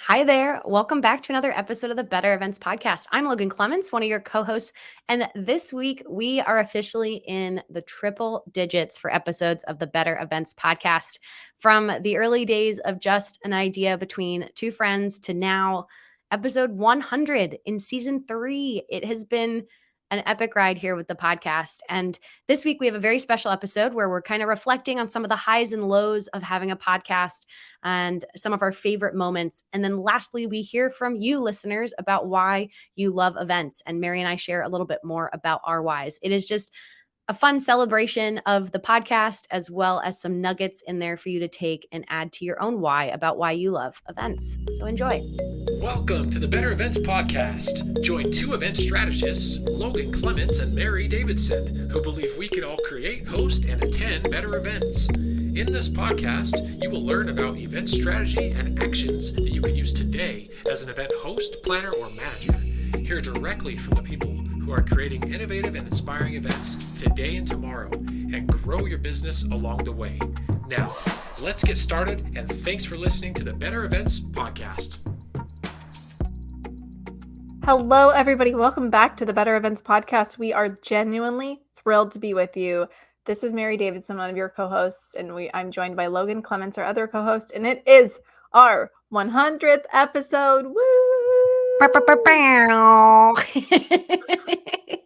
Hi there. Welcome back to another episode of the Better Events Podcast. I'm Logan Clements, one of your co hosts. And this week, we are officially in the triple digits for episodes of the Better Events Podcast. From the early days of just an idea between two friends to now, episode 100 in season 3. It has been an epic ride here with the podcast. And this week, we have a very special episode where we're kind of reflecting on some of the highs and lows of having a podcast and some of our favorite moments. And then lastly, we hear from you listeners about why you love events. And Mary and I share a little bit more about our whys. It is just a fun celebration of the podcast, as well as some nuggets in there for you to take and add to your own why about why you love events. So enjoy. Welcome to the Better Events Podcast. Join two event strategists, Logan Clements and Mary Davidson, who believe we can all create, host, and attend better events. In this podcast, you will learn about event strategy and actions that you can use today as an event host, planner, or manager. Hear directly from the people who are creating innovative and inspiring events today and tomorrow, and grow your business along the way. Now, let's get started, and thanks for listening to the Better Events Podcast. Hello, everybody. Welcome back to the Better Events Podcast. We are genuinely thrilled to be with you. This is Mary Davidson, one of your co-hosts, and I'm joined by Logan Clements, our other co-host, and it is our 100th episode. Woo!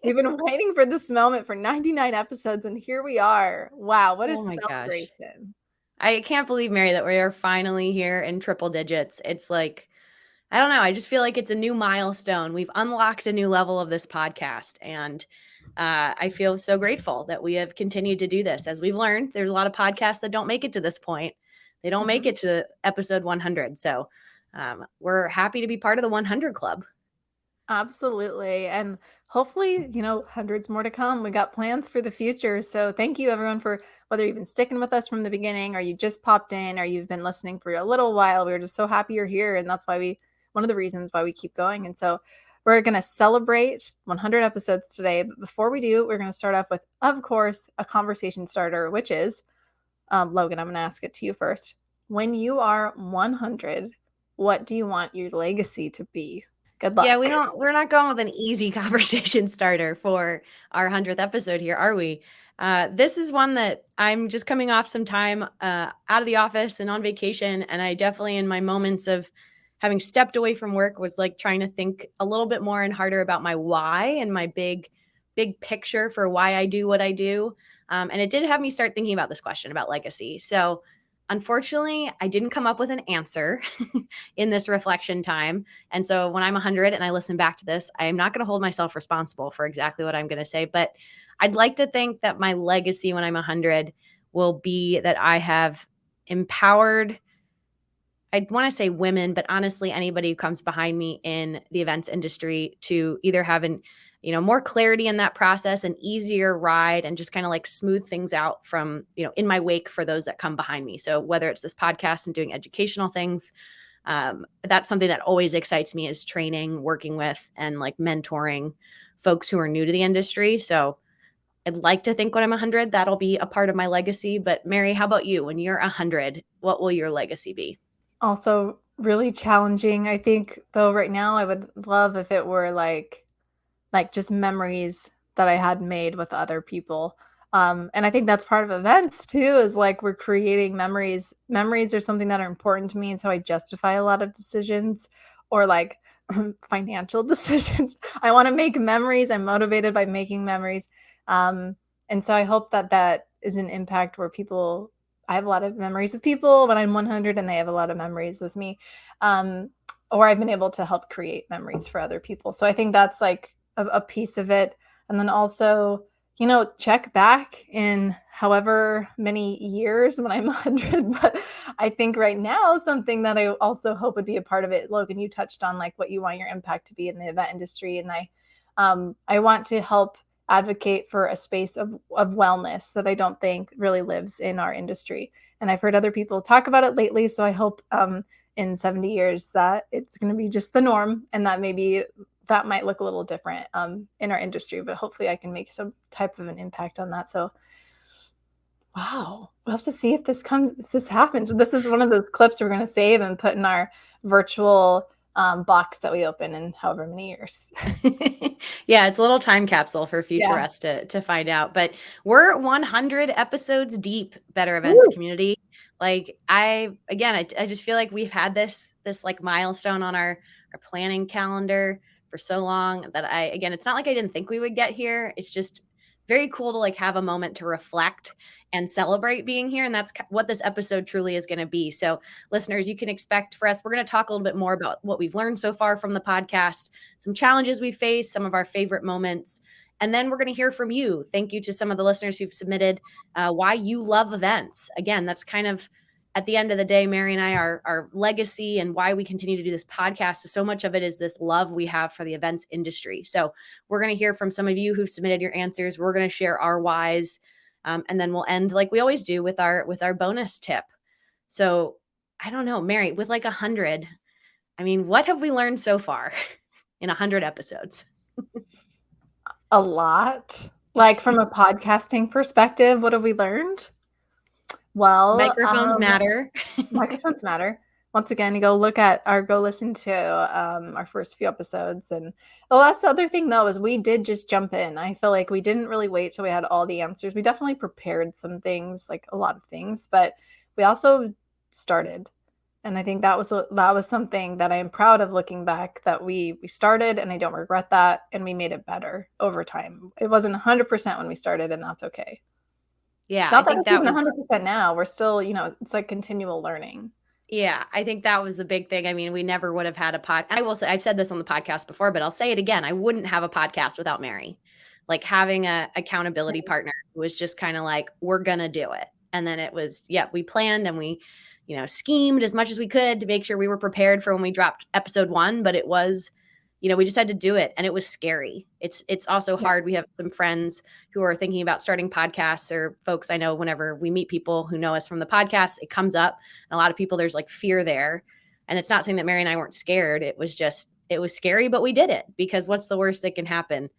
We've been waiting for this moment for 99 episodes, and here we are. Wow, what a celebration. Gosh. I can't believe, Mary, that we are finally here in triple digits. It's like, I don't know. I just feel like it's a new milestone. We've unlocked a new level of this podcast. And I feel so grateful that we have continued to do this. As we've learned, there's a lot of podcasts that don't make it to this point. They don't make it to episode 100. So we're happy to be part of the 100 Club. Absolutely. And hopefully, hundreds more to come. We got plans for the future. So thank you, everyone, for whether you've been sticking with us from the beginning or you just popped in or you've been listening for a little while. We're just so happy you're here. And that's why one of the reasons why we keep going. And so we're going to celebrate 100 episodes today. But before we do, we're going to start off with, of course, a conversation starter, which is, Logan, I'm going to ask it to you first. When you are 100, what do you want your legacy to be? Good luck. Yeah, we're not going with an easy conversation starter for our 100th episode here, are we? This is one that I'm just coming off some time out of the office and on vacation. And I definitely, in my moments of having stepped away from work, was like trying to think a little bit more and harder about my why and my big picture for why I do what I do. And it did have me start thinking about this question about legacy. So unfortunately, I didn't come up with an answer in this reflection time. And so when I'm 100 and I listen back to this, I am not going to hold myself responsible for exactly what I'm going to say. But I'd like to think that my legacy when I'm 100 will be that I have empowered, I'd want to say women, but honestly, anybody who comes behind me in the events industry to either have more clarity in that process, an easier ride, and just kind of like smooth things out from, in my wake for those that come behind me. So whether it's this podcast and doing educational things, that's something that always excites me, is training, working with, and like mentoring folks who are new to the industry. So I'd like to think when I'm 100, that'll be a part of my legacy. But Mary, how about you? When you're 100, what will your legacy be? Also really challenging. I think, though, right now I would love if it were like just memories that I had made with other people. And I think that's part of events too, is like we're creating memories. Memories are something that are important to me. And so I justify a lot of decisions, or like financial decisions. I want to make memories. I'm motivated by making memories. And so I hope that is an impact where I have a lot of memories with people when I'm 100 and they have a lot of memories with me. Or I've been able to help create memories for other people. So I think that's like a piece of it. And then also, check back in however many years when I'm 100. But I think right now, something that I also hope would be a part of it, Logan, you touched on like what you want your impact to be in the event industry. And I want to help advocate for a space of wellness that I don't think really lives in our industry. And I've heard other people talk about it lately. So I hope in 70 years that it's going to be just the norm, and that maybe that might look a little different in our industry, but hopefully I can make some type of an impact on that. So Wow. We'll have to see if this happens. This is one of those clips we're going to save and put in our virtual box that we open in however many years. Yeah, it's a little time capsule for future Yeah. us to find out. But we're 100 episodes deep, Better Events Woo! community. Like I just feel like we've had this like milestone on our planning calendar for so long that it's not like I didn't think we would get here. It's just very cool to like have a moment to reflect and celebrate being here. And that's what this episode truly is going to be. So listeners, you can expect for us, we're going to talk a little bit more about what we've learned so far from the podcast, some challenges we face, some of our favorite moments. And then we're going to hear from you. Thank you to some of the listeners who've submitted why you love events. Again, that's kind of at the end of the day, Mary and I, our legacy and why we continue to do this podcast. So much of it is this love we have for the events industry. So we're going to hear from some of you who submitted your answers. We're going to share our whys. And then we'll end like we always do with our bonus tip. So I don't know, Mary, with like 100, I mean, what have we learned so far in 100 episodes? A lot. Like from a podcasting perspective, what have we learned? Well, Microphones matter. microphones matter. Once again, you go listen to our first few episodes. And that's the other thing though, is we did just jump in. I feel like we didn't really wait till we had all the answers. We definitely prepared some things, like a lot of things, but we also started. And I think that was something that I am proud of looking back, that we started, and I don't regret that, and we made it better over time. It wasn't 100% when we started, and that's okay. Yeah, Not I that think it's that even was 100% now. We're still, it's like continual learning. Yeah, I think that was the big thing. I mean, we never would have had a pod. I will say, I've said this on the podcast before, but I'll say it again. I wouldn't have a podcast without Mary. Like having a accountability partner who was just kind of like, we're going to do it. And then it was, we planned and we, schemed as much as we could to make sure we were prepared for when we dropped episode 1, but it was, we just had to do it. And it was scary. It's also hard. We have some friends who are thinking about starting podcasts, or folks I know whenever we meet people who know us from the podcast, it comes up. And a lot of people, there's like fear there. And it's not saying that Mary and I weren't scared. It was scary, but we did it, because what's the worst that can happen?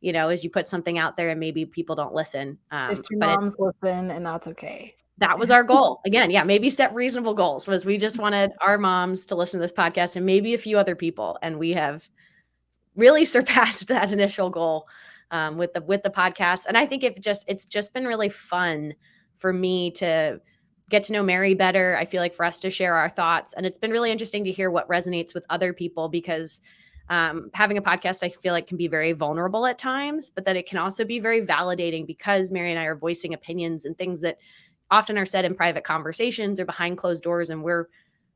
Is you put something out there and maybe people don't listen. Just your But moms listen, and that's okay. that was our goal. Again, maybe set reasonable goals. Was we just wanted our moms to listen to this podcast and maybe a few other people. And we have really surpassed that initial goal with the podcast. And I think it's just been really fun for me to get to know Mary better. I feel like for us to share our thoughts, and it's been really interesting to hear what resonates with other people, because having a podcast, I feel like, can be very vulnerable at times, but that it can also be very validating, because Mary and I are voicing opinions and things that often are said in private conversations or behind closed doors, and we're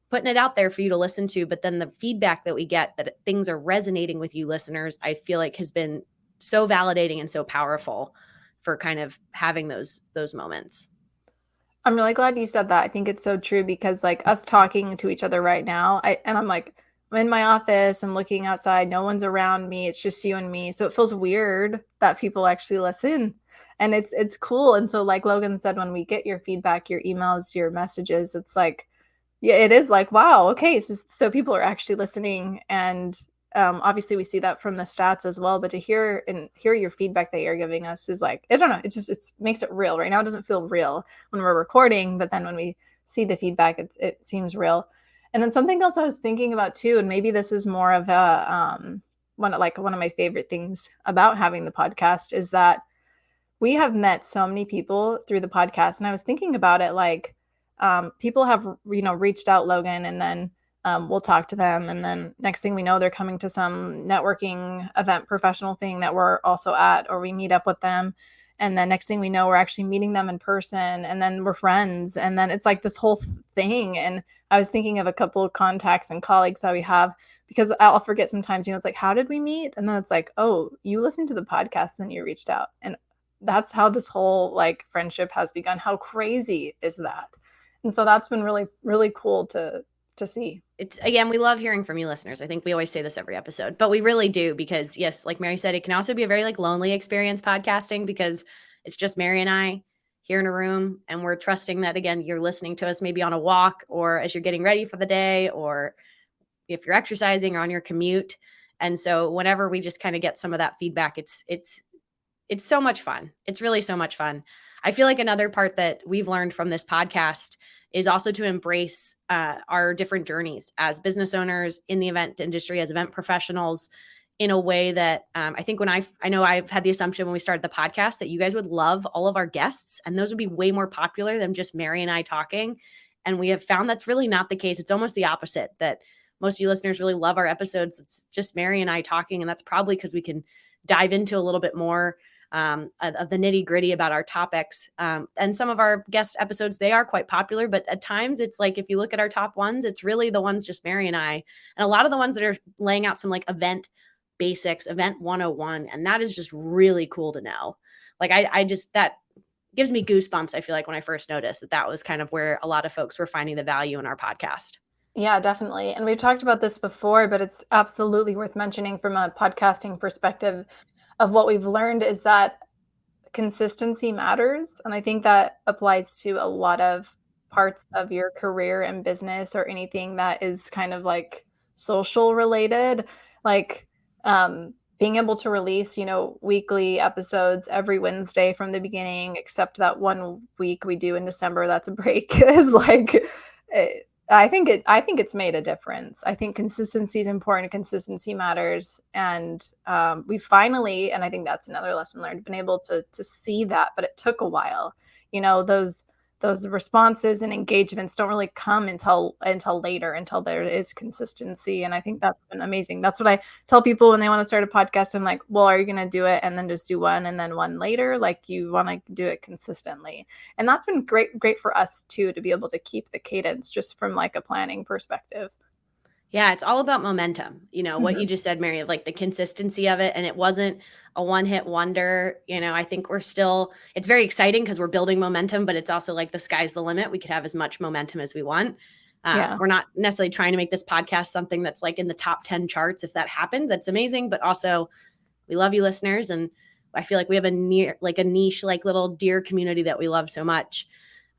putting it out there for you to listen to. But then the feedback that we get, that things are resonating with you listeners, I feel like has been so validating and so powerful for kind of having those moments. I'm really glad you said that. I think it's so true, because like us talking to each other right now, I'm like, I'm in my office, I'm looking outside, no one's around me, it's just you and me. So it feels weird that people actually listen. And it's cool. And so like Logan said, when we get your feedback, your emails, your messages, it's like, it is like, wow, okay, so people are actually listening. And obviously we see that from the stats as well, but to hear your feedback that you're giving us is like, I don't know, it makes it real. Right now it doesn't feel real when we're recording, but then when we see the feedback, it seems real. And then something else I was thinking about too, and maybe this is more of a one of my favorite things about having the podcast, is that we have met so many people through the podcast. And I was thinking about it, like people have, reached out, Logan, and then we'll talk to them. And then next thing we know, they're coming to some networking event, professional thing that we're also at, or we meet up with them. And then next thing we know, we're actually meeting them in person, and then we're friends. And then it's like this whole thing. And I was thinking of a couple of contacts and colleagues that we have, because I'll forget sometimes, it's like, how did we meet? And then it's like, oh, you listened to the podcast and then you reached out. And that's how this whole like friendship has begun. How crazy is that? And so that's been really, really cool to see. It's, again, we love hearing from you listeners. I think we always say this every episode, but we really do, because yes, like Mary said, it can also be a very like lonely experience podcasting, because it's just Mary and I here in a room, and we're trusting that, again, you're listening to us maybe on a walk, or as you're getting ready for the day, or if you're exercising or on your commute. And so whenever we just kind of get some of that feedback, it's so much fun. It's really so much fun. I feel like another part that we've learned from this podcast is also to embrace our different journeys as business owners in the event industry, as event professionals, in a way that I think when I know I've had the assumption when we started the podcast that you guys would love all of our guests, and those would be way more popular than just Mary and I talking. And we have found that's really not the case. It's almost the opposite, that most of you listeners really love our episodes. It's just Mary and I talking, and that's probably because we can dive into a little bit more of the nitty gritty about our topics. And some of our guest episodes, they are quite popular, but at times it's like, if you look at our top ones, it's really the ones just Mary and I, and a lot of the ones that are laying out some like event basics, event 101. And that is just really cool to know. Like I just, that gives me goosebumps. I feel like when I first noticed that that was kind of where a lot of folks were finding the value in our podcast. Yeah, definitely. And we've talked about this before, but it's absolutely worth mentioning from a podcasting perspective of what we've learned is that consistency matters. And I think that applies to a lot of parts of your career and business or anything that is kind of like social related. Like being able to release, weekly episodes every Wednesday from the beginning, except that one week we do in December, that's a break, is like I think it's made a difference. I think consistency is important. Consistency matters. And we finally, and I think that's another lesson learned, been able to see that, but it took a while. Those responses and engagements don't really come until later, until there is consistency. And I think that's been amazing. That's what I tell people when they want to start a podcast. I'm like, well, are you going to do it and then just do one and then one later? Like, you want to do it consistently. And that's been great for us too, to be able to keep the cadence just from like a planning perspective. Yeah, it's all about momentum. What you just said, Mary, of like the consistency of it. And it wasn't a one-hit wonder. I think it's very exciting because we're building momentum, but it's also like the sky's the limit. We could have as much momentum as we want. Yeah. We're not necessarily trying to make this podcast something that's like in the top 10 charts. If that happened, that's amazing. But also, we love you listeners. And I feel like we have a niche, like little dear community that we love so much.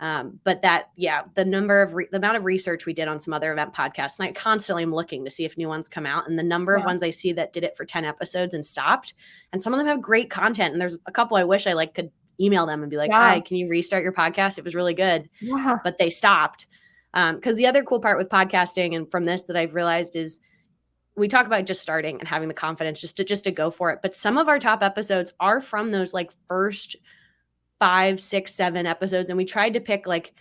But the amount of research we did on some other event podcasts, and I constantly am looking to see if new ones come out, and the number of ones I see that did it for 10 episodes and stopped, and some of them have great content. And there's a couple I wish I could email them and be like, hi, can you restart your podcast? It was really good, but they stopped. Because the other cool part with podcasting, and from this that I've realized, is we talk about just starting and having the confidence just to go for it. But some of our top episodes are from those like first 5, 6, 7 episodes. And we tried to pick like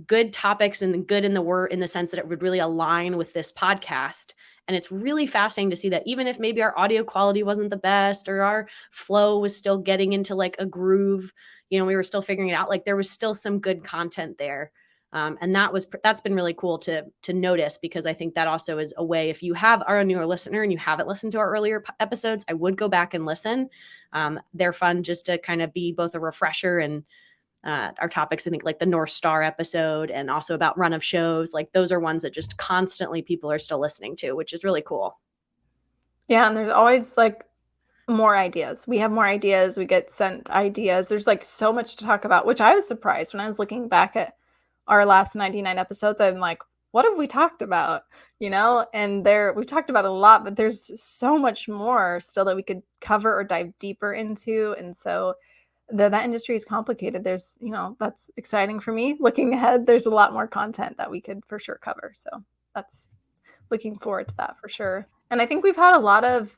good topics and good in the sense that it would really align with this podcast. And it's really fascinating to see that even if maybe our audio quality wasn't the best, or our flow was still getting into like a groove, we were still figuring it out, like there was still some good content there. And that's been really cool to notice, because I think that also is a way, if you are a newer listener and you haven't listened to our earlier episodes, I would go back and listen. They're fun just to kind of be both a refresher and our topics, I think like the North Star episode, and also about run of shows. Like those are ones that just constantly people are still listening to, which is really cool. Yeah. And there's always like more ideas. We have more ideas. We get sent ideas. There's like so much to talk about, which I was surprised when I was looking back at our last 99 episodes. I'm like, what have we talked about? And we talked about a lot, but there's so much more still that we could cover or dive deeper into. And so that industry is complicated. There's, that's exciting for me. Looking ahead, there's a lot more content that we could for sure cover. So that's looking forward to that for sure. And I think we've had a lot of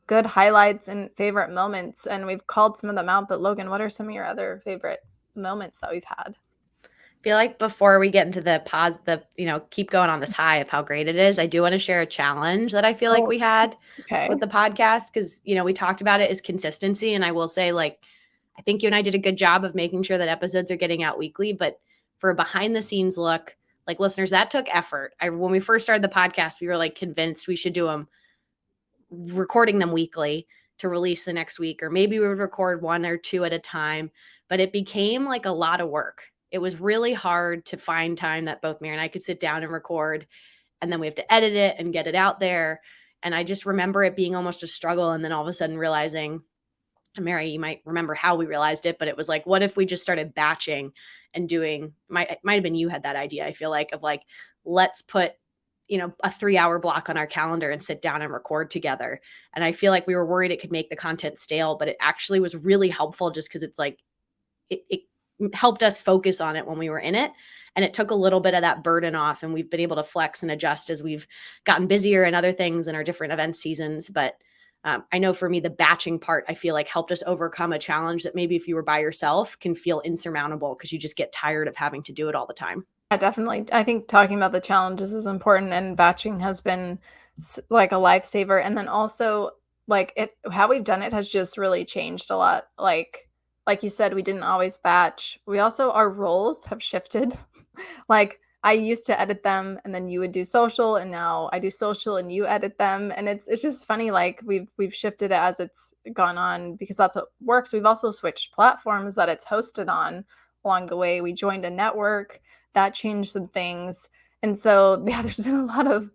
good highlights and favorite moments, and we've called some of them out. But Logan, what are some of your other favorite moments that we've had? I feel like before we get into keep going on this high of how great it is, I do want to share a challenge that I feel like we had with the podcast, because, we talked about it, is consistency. And I will say, like, I think you and I did a good job of making sure that episodes are getting out weekly, but for a behind the scenes look, like listeners, that took effort. When we first started the podcast, we were like convinced we should do them, recording them weekly to release the next week, or maybe we would record 1 or 2 at a time, but it became like a lot of work. It was really hard to find time that both Mary and I could sit down and record, and then we have to edit it and get it out there. And I just remember it being almost a struggle. And then all of a sudden realizing, Mary, you might remember how we realized it, but it was like, what if we just started batching and doing, it might have been you had that idea, I feel like, of like, let's put, a 3-hour block on our calendar and sit down and record together. And I feel like we were worried it could make the content stale, but it actually was really helpful, just because it's like, it helped us focus on it when we were in it. And it took a little bit of that burden off, and we've been able to flex and adjust as we've gotten busier and other things in our different event seasons. But I know for me, the batching part, I feel like helped us overcome a challenge that maybe if you were by yourself can feel insurmountable because you just get tired of having to do it all the time. Yeah, definitely. I think talking about the challenges is important, and batching has been like a lifesaver. And then also, like how we've done it has just really changed a lot. Like you said, we didn't always batch. We also our roles have shifted. Like I used to edit them, and then you would do social, and now I do social and you edit them. And it's just funny. Like we've shifted it as it's gone on because that's what works. We've also switched platforms that it's hosted on along the way. We joined a network that changed some things. And so yeah, there's been a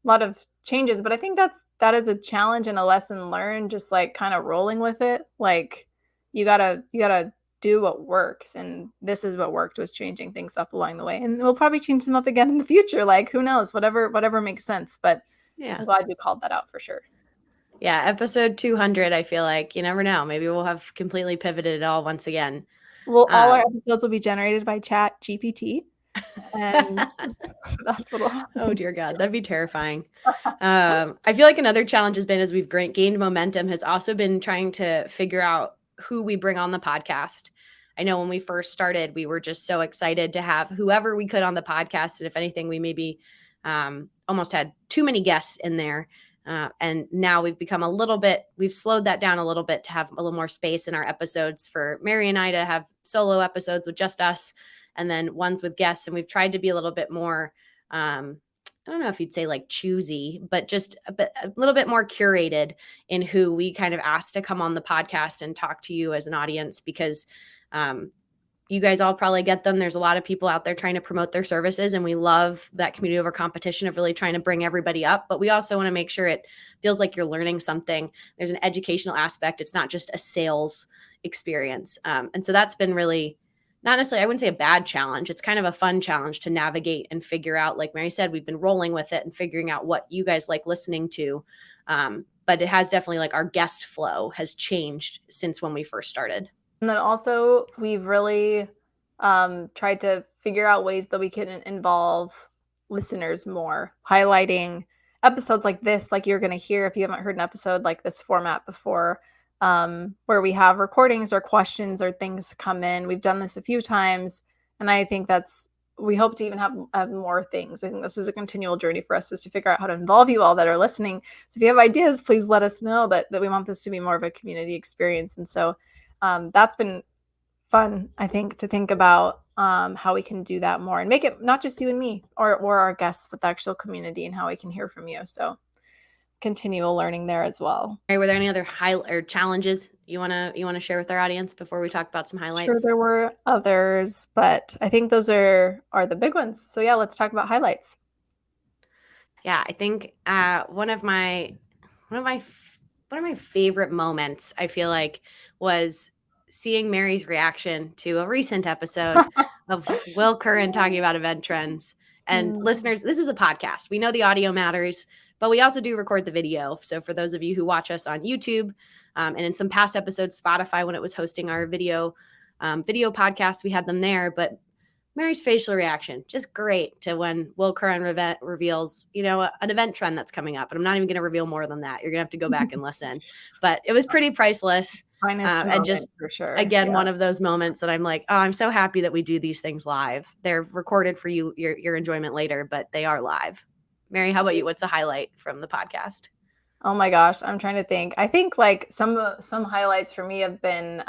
lot of changes, but I think that is a challenge and a lesson learned, just like kind of rolling with it. Like you gotta do what works, and this is what worked, was changing things up along the way, and we'll probably change them up again in the future. Like who knows, whatever makes sense. But Yeah. I'm glad you called that out for sure. Yeah. Episode 200, I feel like you never know. Maybe we'll have completely pivoted it all once again. Well, all our episodes will be generated by Chat GPT, and that's what'll happen. Oh dear God, that'd be terrifying. I feel like another challenge has been, as we've gained momentum, has also been trying to figure out who we bring on the podcast. I know when we first started, we were just so excited to have whoever we could on the podcast. And if anything, we maybe almost had too many guests in there. And now we've slowed that down a little bit to have a little more space in our episodes for Mary and I to have solo episodes with just us, and then ones with guests. And we've tried to be a little bit more, I don't know if you'd say like choosy, but just a little bit more curated in who we kind of asked to come on the podcast and talk to you as an audience, because you guys all probably get them. There's a lot of people out there trying to promote their services, and we love that community over competition of really trying to bring everybody up. But we also want to make sure it feels like you're learning something. There's an educational aspect. It's not just a sales experience. And so that's been really, not necessarily, I wouldn't say a bad challenge. It's kind of a fun challenge to navigate and figure out. Like Mary said, we've been rolling with it and figuring out what you guys like listening to. But it has definitely, like, our guest flow has changed since when we first started. And then also we've really tried to figure out ways that we can involve listeners more, highlighting episodes like this, like you're going to hear if you haven't heard an episode like this format before, where we have recordings or questions or things come in. We've done this a few times, and I think we hope to even have more things. I think this is a continual journey for us, is to figure out how to involve you all that are listening. So if you have ideas, please let us know that we want this to be more of a community experience. And so that's been fun, I think, to think about how we can do that more and make it not just you and me or our guests, but the actual community, and how we can hear from you. So continual learning there as well. Were there any other challenges you want to share with our audience before we talk about some highlights? Sure, there were others, but I think those are the big ones. So yeah, let's talk about highlights. Yeah, I think one of my favorite moments, I feel like, was seeing Mary's reaction to a recent episode of Will Curran talking about event trends. And listeners, this is a podcast. We know the audio matters, but we also do record the video. So for those of you who watch us on YouTube, and in some past episodes, Spotify, when it was hosting our video podcast, we had them there. But Mary's facial reaction, just great, to when Will Curran reveals, an event trend that's coming up. And I'm not even going to reveal more than that. You're going to have to go back and listen. But it was pretty priceless. And just, for sure. Again, one of those moments that I'm like, oh, I'm so happy that we do these things live. They're recorded for you, your enjoyment later, but they are live. Mary, how about you? What's a highlight from the podcast? Oh my gosh, I'm trying to think. I think like some highlights for me have been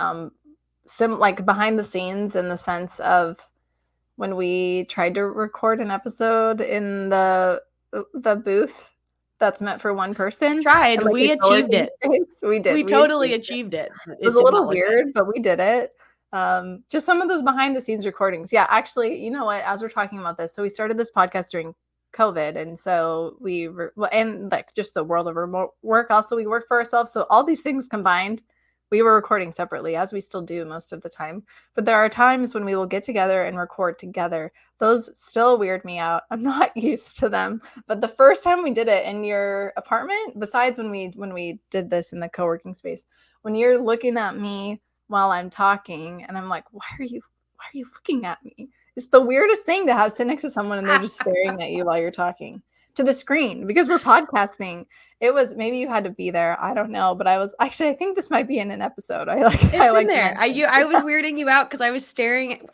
like behind the scenes, in the sense of when we tried to record an episode in the booth that's meant for one person. Tried. Like, we achieved it. We did. We totally achieved it. It was a little weird, but we did it. Just some of those behind the scenes recordings. Yeah, actually, you know what? As we're talking about this, so we started this podcast during COVID, and so and like just the world of remote work. Also, we work for ourselves, so all these things combined, we were recording separately, as we still do most of the time. But there are times when we will get together and record together. Those still weird me out. I'm not used to them. But the first time we did it in your apartment, besides when we did this in the co-working space, when you're looking at me while I'm talking, and I'm like, why are you why are you looking at me? It's the weirdest thing to have sit next to someone and they're just staring at you while you're talking to the screen because we're podcasting. It was maybe you had to be there. I don't know, but I was actually. I think this might be in an episode. It's I in there. I was weirding you out because I was staring.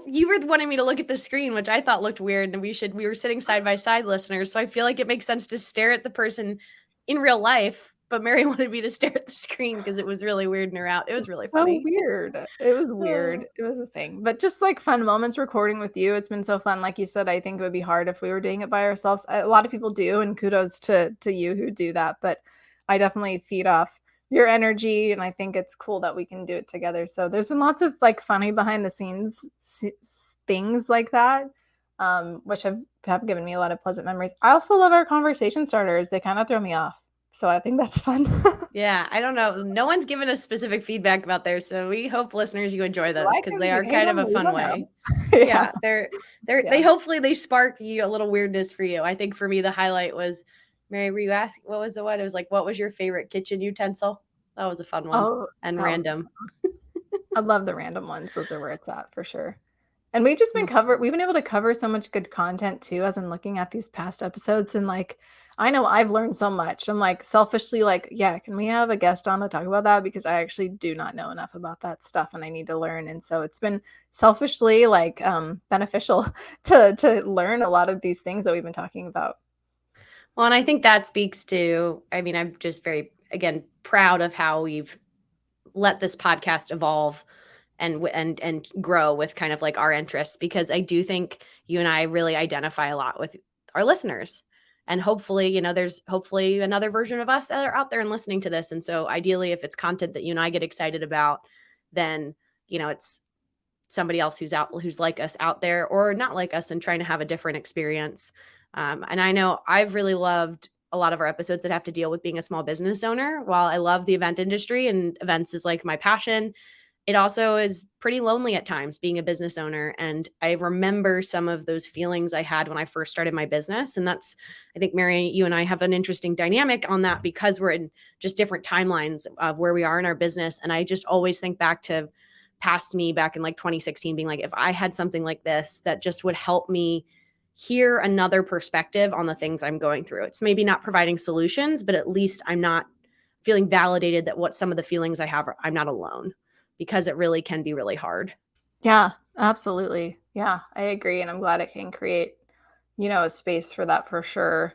You were wanting me to look at the screen, which I thought looked weird, and we were sitting side by side, listeners. So I feel like it makes sense to stare at the person in real life. But Mary wanted me to stare at the screen because it was really weirding her out. It was really funny. So weird. It was weird. It was a thing. But just like fun moments recording with you. It's been so fun. Like you said, I think it would be hard if we were doing it by ourselves. A lot of people do, and kudos to you who do that. But I definitely feed off your energy, and I think it's cool that we can do it together. So there's been lots of like funny behind the scenes things like that, which have given me a lot of pleasant memories. I also love our conversation starters. They kind of throw me off. So I think that's fun. Yeah, I don't know. No one's given us specific feedback about theirs, so we hope listeners you enjoy those because they are kind of a fun way. Yeah, they hopefully they spark you a little weirdness for you. I think for me the highlight was, Mary, were you asking what was the one? It was like, what was your favorite kitchen utensil? That was a fun one and random. I love the random ones. Those are where it's at for sure. And we've just been we've been able to cover so much good content too, as I'm looking at these past episodes. And like, I know I've learned so much. I'm like selfishly like, yeah, can we have a guest on to talk about that? Because I actually do not know enough about that stuff and I need to learn. And so it's been selfishly like beneficial to learn a lot of these things that we've been talking about. Well, and I think that speaks to, I mean, I'm just very, again, proud of how we've let this podcast evolve and grow with kind of like our interests, because I do think you and I really identify a lot with our listeners. And hopefully, there's hopefully another version of us that are out there and listening to this. And so ideally, if it's content that you and I get excited about, then, it's somebody else who's like us out there or not like us and trying to have a different experience. And I know I've really loved a lot of our episodes that have to deal with being a small business owner. While I love the event industry and events is like my passion, it also is pretty lonely at times being a business owner. And I remember some of those feelings I had when I first started my business. And that's, I think, Mary, you and I have an interesting dynamic on that because we're in just different timelines of where we are in our business. And I just always think back to past me back in like 2016 being like, if I had something like this that just would help me hear another perspective on the things I'm going through. It's maybe not providing solutions, but at least I'm not feeling validated that what some of the feelings I have, I'm not alone, because it really can be really hard. Yeah, absolutely. Yeah, I agree. And I'm glad it can create, a space for that for sure.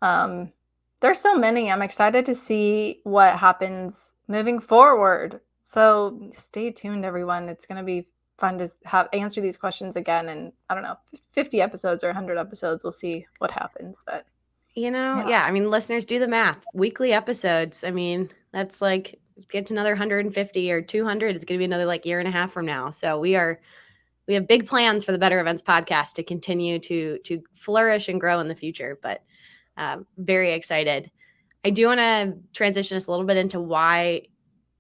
There's so many. I'm excited to see what happens moving forward. So stay tuned, everyone. It's going to be fun to answer these questions again. And I don't know, 50 episodes or 100 episodes, we'll see what happens. But yeah. I mean, listeners, do the math. Weekly episodes. I mean, that's like, get to another 150 or 200. It's going to be another like year and a half from now. So we have big plans for the Better Events podcast to continue to flourish and grow in the future. But very excited. I do want to transition us a little bit into why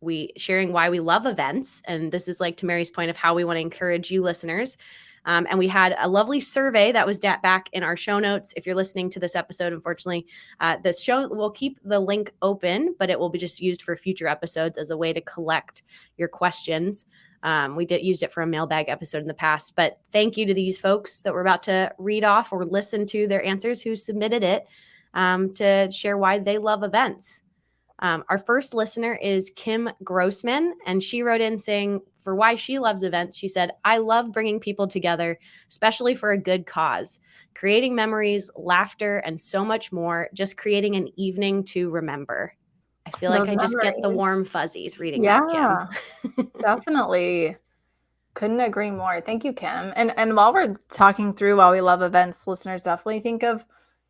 we love events. And this is like to Mary's point of how we want to encourage you listeners. And we had a lovely survey that was back in our show notes. If you're listening to this episode, unfortunately, the show will keep the link open, but it will be just used for future episodes as a way to collect your questions. We used it for a mailbag episode in the past, but thank you to these folks that we're about to read off or listen to their answers who submitted it to share why they love events. Our first listener is Kim Grossman, and she wrote in saying for why she loves events, she said, I love bringing people together, especially for a good cause, creating memories, laughter, and so much more, just creating an evening to remember. I feel like I just get the warm fuzzies reading that, Kim. Definitely. Couldn't agree more. Thank you, Kim. And while we're talking through why we love events, listeners definitely think of,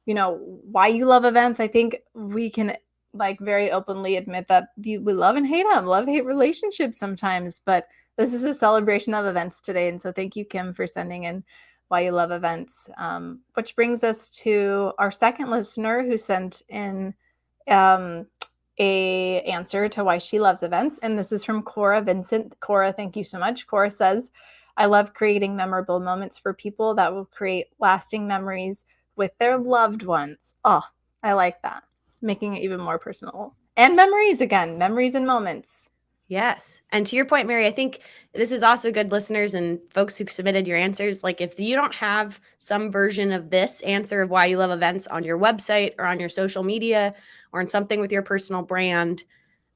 why you love events. I think we can like very openly admit that we love and hate them, love-hate relationships sometimes, but this is a celebration of events today. And so thank you, Kim, for sending in why you love events, which brings us to our second listener who sent in a answer to why she loves events. And this is from Cora Vincent. Cora, thank you so much. Cora says, I love creating memorable moments for people that will create lasting memories with their loved ones. Oh, I like that. Making it even more personal. And memories again, memories and moments. Yes. And to your point, Mary, I think this is also good, listeners and folks who submitted your answers. Like, if you don't have some version of this answer of why you love events on your website or on your social media or in something with your personal brand,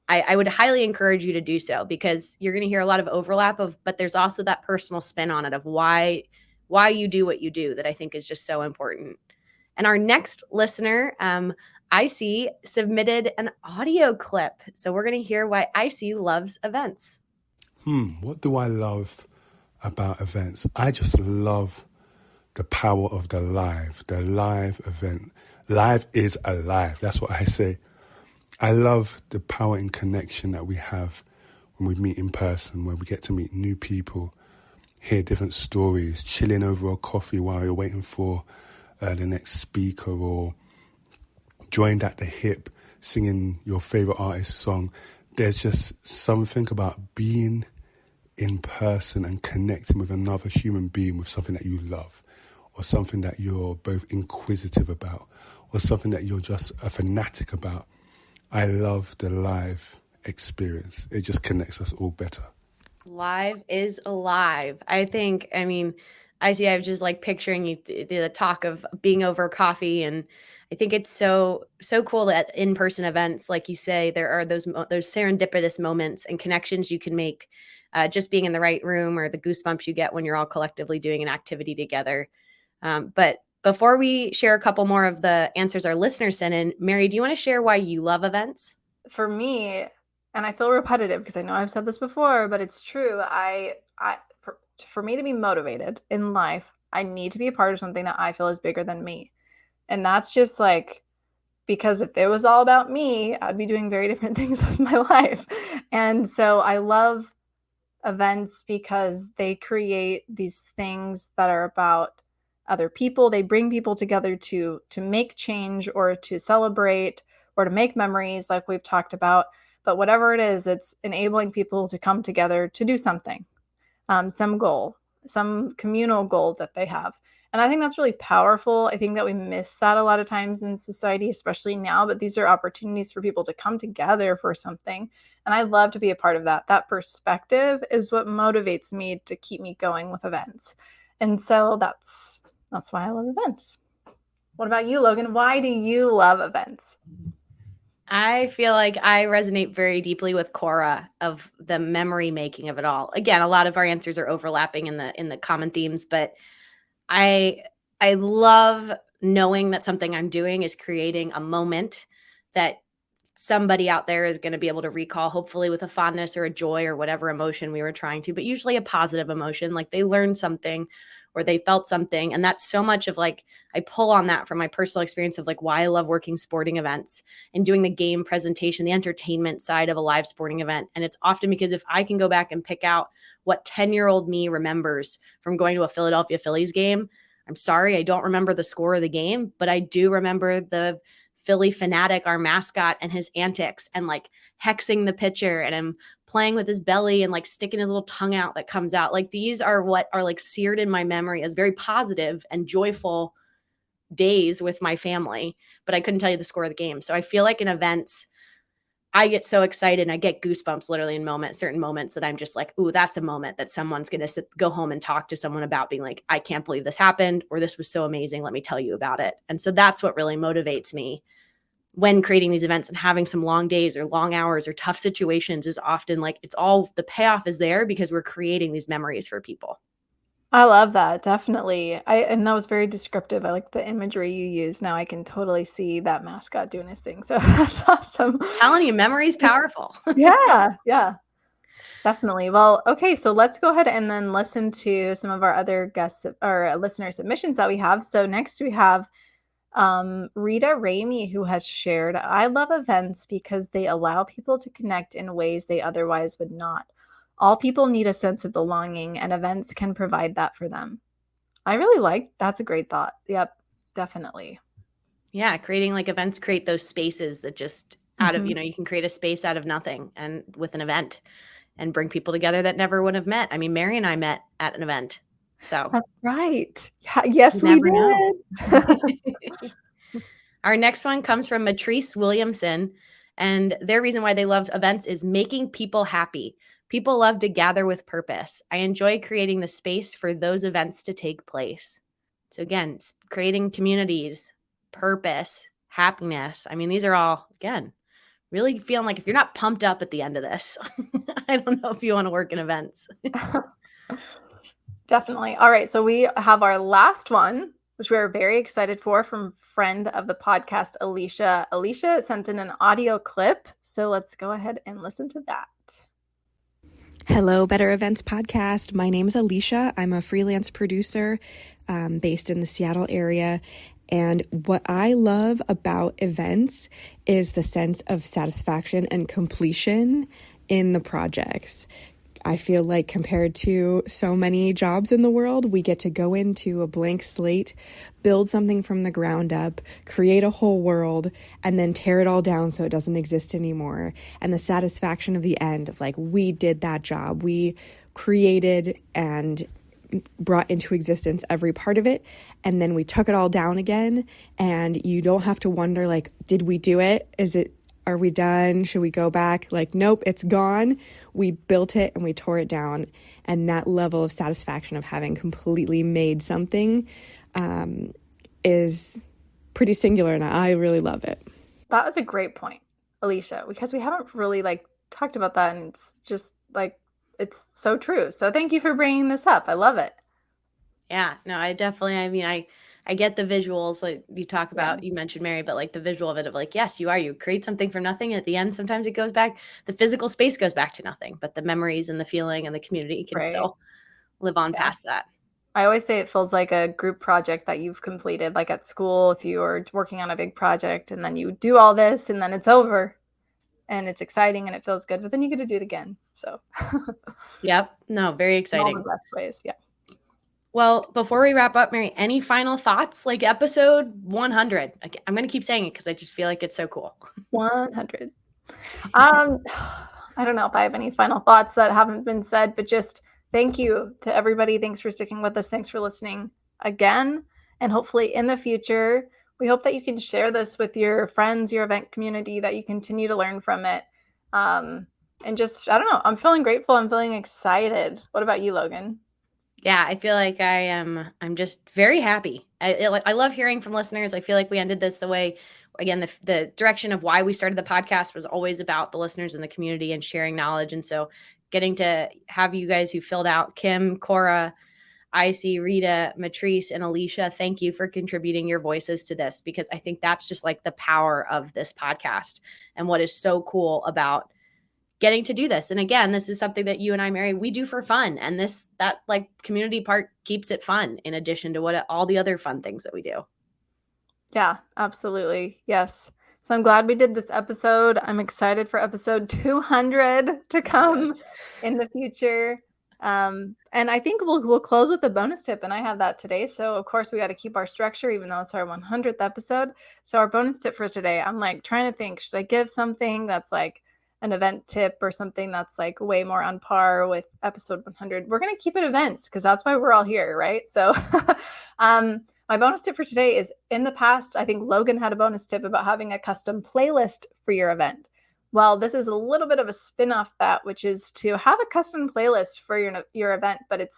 I would highly encourage you to do so, because you're going to hear a lot of overlap but there's also that personal spin on it of why you do what you do that I think is just so important. And our next listener, Icy, submitted an audio clip. So we're going to hear why Icy loves events. What do I love about events? I just love the power of the live event. Live is alive. That's what I say. I love the power and connection that we have when we meet in person, when we get to meet new people, hear different stories, chilling over a coffee while you're waiting for the next speaker, or joined at the hip singing your favorite artist's song. There's just something about being in person and connecting with another human being with something that you love, or something that you're both inquisitive about, or something that you're just a fanatic about. I love the live experience. It just connects us all better. Live is alive. I think, I mean, I see, I was just like picturing you, the talk of being over coffee. And I think it's so cool that in-person events, like you say, there are those serendipitous moments and connections you can make just being in the right room, or the goosebumps you get when you're all collectively doing an activity together. But before we share a couple more of the answers our listeners sent in, Mary, do you want to share why you love events? For me, and I feel repetitive because I know I've said this before, but it's true. For me to be motivated in life, I need to be a part of something that I feel is bigger than me. And that's just like, because if it was all about me, I'd be doing very different things with my life. And so I love events because they create these things that are about other people. They bring people together to make change, or to celebrate, or to make memories, like we've talked about. But whatever it is, it's enabling people to come together to do something, some goal, some communal goal that they have. And I think that's really powerful. I think that we miss that a lot of times in society, especially now. But these are opportunities for people to come together for something. And I love to be a part of that. That perspective is what motivates me to keep me going with events. And so that's why I love events. What about you, Logan? Why do you love events? I feel like I resonate very deeply with Cora of the memory making of it all. Again, a lot of our answers are overlapping in the common themes, but I love knowing that something I'm doing is creating a moment that somebody out there is going to be able to recall, hopefully with a fondness or a joy or whatever emotion we were trying to, but usually a positive emotion, like they learned something or they felt something. And that's so much of like, I pull on that from my personal experience of like why I love working sporting events and doing the game presentation, the entertainment side of a live sporting event. And it's often because if I can go back and pick out what 10-year-old me remembers from going to a Philadelphia Phillies game, I'm sorry, I don't remember the score of the game, but I do remember the Philly fanatic, our mascot, and his antics, and like hexing the pitcher, and him playing with his belly and like sticking his little tongue out that comes out. Like these are what are like seared in my memory as very positive and joyful days with my family, but I couldn't tell you the score of the game. So I feel like in events, I get so excited and I get goosebumps literally in certain moments that I'm just like, ooh, that's a moment that someone's going to go home and talk to someone about, being like, I can't believe this happened, or this was so amazing. Let me tell you about it. And so that's what really motivates me when creating these events, and having some long days or long hours or tough situations is often like, it's all, the payoff is there because we're creating these memories for people. I love that, definitely. And that was very descriptive. I like the imagery you use. Now I can totally see that mascot doing his thing. So that's awesome. I'm telling you, memory is powerful. Yeah, definitely. Well, okay, so let's go ahead and then listen to some of our other guests or listener submissions that we have. So next we have Rita Ramey, who has shared, I love events because they allow people to connect in ways they otherwise would not. All people need a sense of belonging, and events can provide that for them. I really like, that's a great thought. Yep, definitely. Yeah, creating like events create those spaces that just out of, you can create a space out of nothing and with an event and bring people together that never would have met. I mean, Mary and I met at an event. So that's right. Yeah, yes, we did. Our next one comes from Matrice Williamson, And their reason why they love events is making people happy. People love to gather with purpose. I enjoy creating the space for those events to take place. So again, creating communities, purpose, happiness. I mean, these are all, again, really feeling like if you're not pumped up at the end of this, I don't know if you want to work in events. Definitely. All right. So we have our last one, which we're very excited for, from friend of the podcast, Alicia. Alicia sent in an audio clip. So let's go ahead and listen to that. Hello, Better Events Podcast. My name is Alicia. I'm a freelance producer based in the Seattle area. And what I love about events is the sense of satisfaction and completion in the projects. I feel like compared to so many jobs in the world, we get to go into a blank slate, build something from the ground up, create a whole world, and then tear it all down so it doesn't exist anymore. And the satisfaction of the end of like, we did that job. We created and brought into existence every part of it, and then we took it all down again, and you don't have to wonder like, did we do it? Are we done? Should we go back? Like, nope, it's gone. We built it and we tore it down. And that level of satisfaction of having completely made something is pretty singular, and I really love it. That was a great point, Alicia, because we haven't really like talked about that, and it's just like, it's so true. So thank you for bringing this up. I love it. Yeah, no, I get the visuals like you talk about, you mentioned Mary, but like the visual of it of like, yes, you create something from nothing. At the end, sometimes it goes back, the physical space goes back to nothing, but the memories and the feeling and the community can still live on past that. I always say it feels like a group project that you've completed, like at school, if you are working on a big project and then you do all this and then it's over and it's exciting and it feels good, but then you get to do it again. So yep. No, very exciting. All the best ways. Yeah. Well, before we wrap up, Mary, any final thoughts? Like episode 100. I'm going to keep saying it because I just feel like it's so cool. 100. I don't know if I have any final thoughts that haven't been said, but just thank you to everybody. Thanks for sticking with us. Thanks for listening again. And hopefully in the future, we hope that you can share this with your friends, your event community, that you continue to learn from it. And just, I don't know, I'm feeling grateful. I'm feeling excited. What about you, Logan? Yeah, I feel like I'm just very happy. I love hearing from listeners. I feel like we ended this the way, again, the direction of why we started the podcast was always about the listeners and the community and sharing knowledge. And so getting to have you guys who filled out, Kim, Cora, Icy, Rita, Matrice, and Alicia, thank you for contributing your voices to this, because I think that's just like the power of this podcast and what is so cool about getting to do this. And again, this is something that you and I, Mary, we do for fun. And that like community part keeps it fun in addition to what all the other fun things that we do. Yeah, absolutely. Yes. So I'm glad we did this episode. I'm excited for episode 200 to come in the future. And I think we'll close with the bonus tip, and I have that today. So of course we got to keep our structure, even though it's our 100th episode. So our bonus tip for today, I'm like trying to think, should I give something that's like an event tip or something that's like way more on par with episode 100? We're going to keep it events because that's why we're all here, right? So my bonus tip for today is, in the past, I think Logan had a bonus tip about having a custom playlist for your event. Well, this is a little bit of a spin-off that, which is to have a custom playlist for your event, but it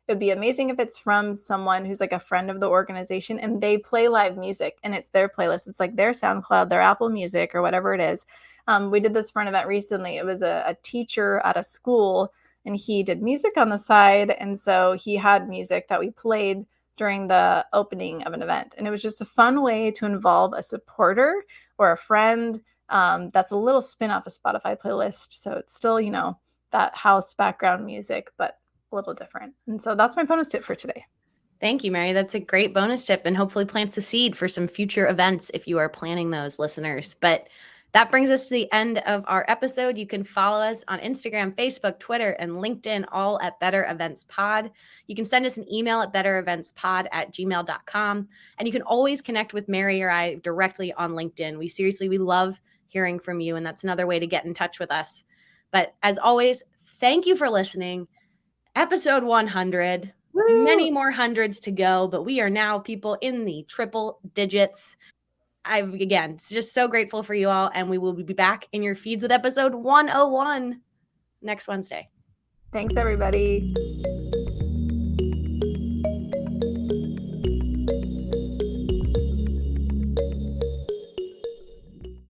would be amazing if it's from someone who's like a friend of the organization and they play live music and it's their playlist. It's like their SoundCloud, their Apple Music, or whatever it is. We did this for an event recently. It was a teacher at a school, and he did music on the side. And so he had music that we played during the opening of an event. And it was just a fun way to involve a supporter or a friend. That's a little spin off a Spotify playlist. So it's still, that house background music, but a little different. And so that's my bonus tip for today. Thank you, Mary. That's a great bonus tip, and hopefully plants the seed for some future events if you are planning those, listeners. But that brings us to the end of our episode. You can follow us on Instagram, Facebook, Twitter, and LinkedIn, all at Better Events Pod. You can send us an email at bettereventspod@gmail.com. And you can always connect with Mary or I directly on LinkedIn. We love hearing from you, and that's another way to get in touch with us. But as always, thank you for listening. Episode 100. Woo! Many more hundreds to go, but we are now people in the triple digits. again, just so grateful for you all. And we will be back in your feeds with episode 101 next Wednesday. Thanks, everybody.